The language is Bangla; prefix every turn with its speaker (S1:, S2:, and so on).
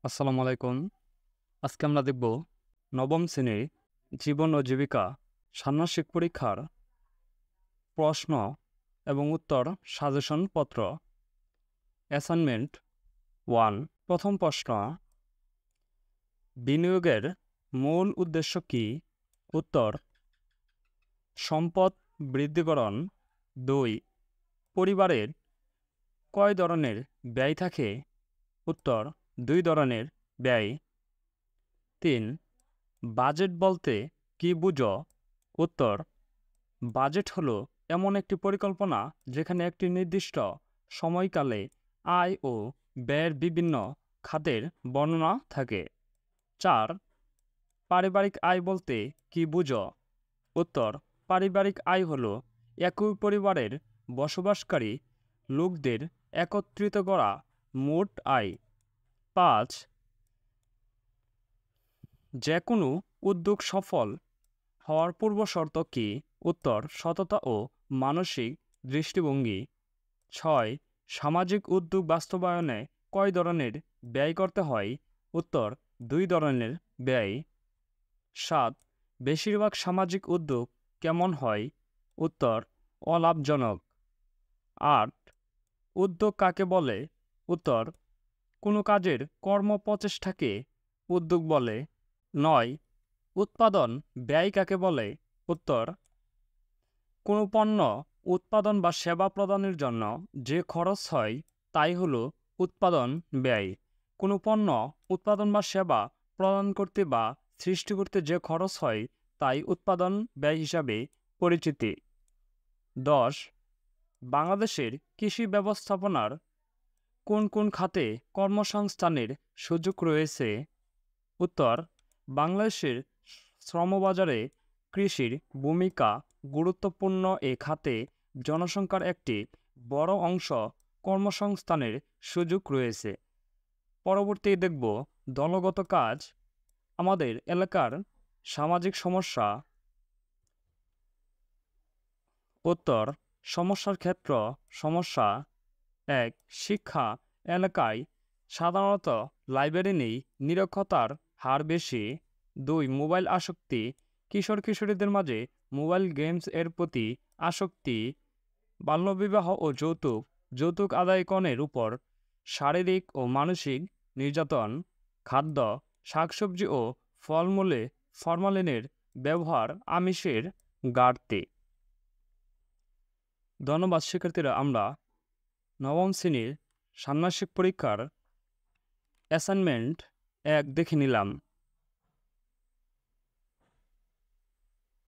S1: আসসালামু আলাইকুম। আজকে আমরা দেখব নবম শ্রেণীর জীবন ও জীবিকা ষান্মাসিক পরীক্ষার প্রশ্ন এবং উত্তর সাজেশন পত্র। অ্যাসাইনমেন্ট 1। প্রথম প্রশ্ন, বিনিয়োগের মূল উদ্দেশ্য কী? উত্তর, সম্পদ বৃদ্ধিকরণ। 2। পরিবারের কয় ধরনের ব্যয় থাকে? উত্তর, 2 ধরনের ব্যয়। 3। বাজেট বলতে কী বুঝো? উত্তর, বাজেট হলো এমন একটি পরিকল্পনা যেখানে একটি নির্দিষ্ট সময়কালে আয় ও ব্যয়ের বিভিন্ন খাতের বর্ণনা থাকে। 4। পারিবারিক আয় বলতে কী বুঝো? উত্তর, পারিবারিক আয় হলো একই পরিবারের বসবাসকারী লোকদের একত্রিত করা মোট আয়। 5। যে কোনো উদ্যোগ সফল হওয়ার পূর্বশর্ত কী? উত্তর, সততা ও মানসিক দৃষ্টিভঙ্গি। 6। সামাজিক উদ্যোগ বাস্তবায়নে কয় ধরনের ব্যয় করতে হয়? উত্তর, 2 ধরনের ব্যয়। 7। বেশিরভাগ সামাজিক উদ্যোগ কেমন হয়? উত্তর, অলাভজনক। 8। উদ্যোগ কাকে বলে? উত্তর, কোনো কাজের কর্মপ্রচেষ্টাকে উদ্যোগ বলে। 9। উৎপাদন ব্যয় কাকে বলে? উত্তর, কোনো পণ্য উৎপাদন বা সেবা প্রদানের জন্য যে খরচ হয় তাই হলো উৎপাদন ব্যয়। কোনো পণ্য উৎপাদন বা সেবা প্রদান করতে বা সৃষ্টি করতে যে খরচ হয় তাই উৎপাদন ব্যয় হিসাবে পরিচিতি। 10। বাংলাদেশের কৃষি ব্যবস্থাপনার কোন কোন খাতে কর্মসংস্থানের সুযোগ রয়েছে? উত্তর, বাংলাদেশের শ্রমবাজারে কৃষির ভূমিকা গুরুত্বপূর্ণ। এ খাতে জনসংখ্যার একটি বড় অংশ কর্মসংস্থানের সুযোগ রয়েছে। পরবর্তী দেখব দলগত কাজ। আমাদের এলাকার সামাজিক সমস্যা। উত্তর, সমস্যার ক্ষেত্র। সমস্যা 1। শিক্ষা এলাকায় সাধারণত লাইব্রেরি নেই, নিরক্ষরতার হার বেশি। 2। মোবাইল আসক্তি, কিশোর কিশোরীদের মাঝে মোবাইল গেমস এর প্রতি আসক্তি। বাল্যবিবাহ ও যৌতুক, যৌতুক আদায়করণের উপর শারীরিক ও মানসিক নির্যাতন। খাদ্য, শাকসবজি ও ফলমূলে ফরমালিনের ব্যবহার, আমিষের ঘাটতি। ধন্যবাদ শিক্ষার্থীরা। আমরা নবম শ্রেণীর ষান্মাসিক পরীক্ষার অ্যাসাইনমেন্ট 1 দেখে নিলাম।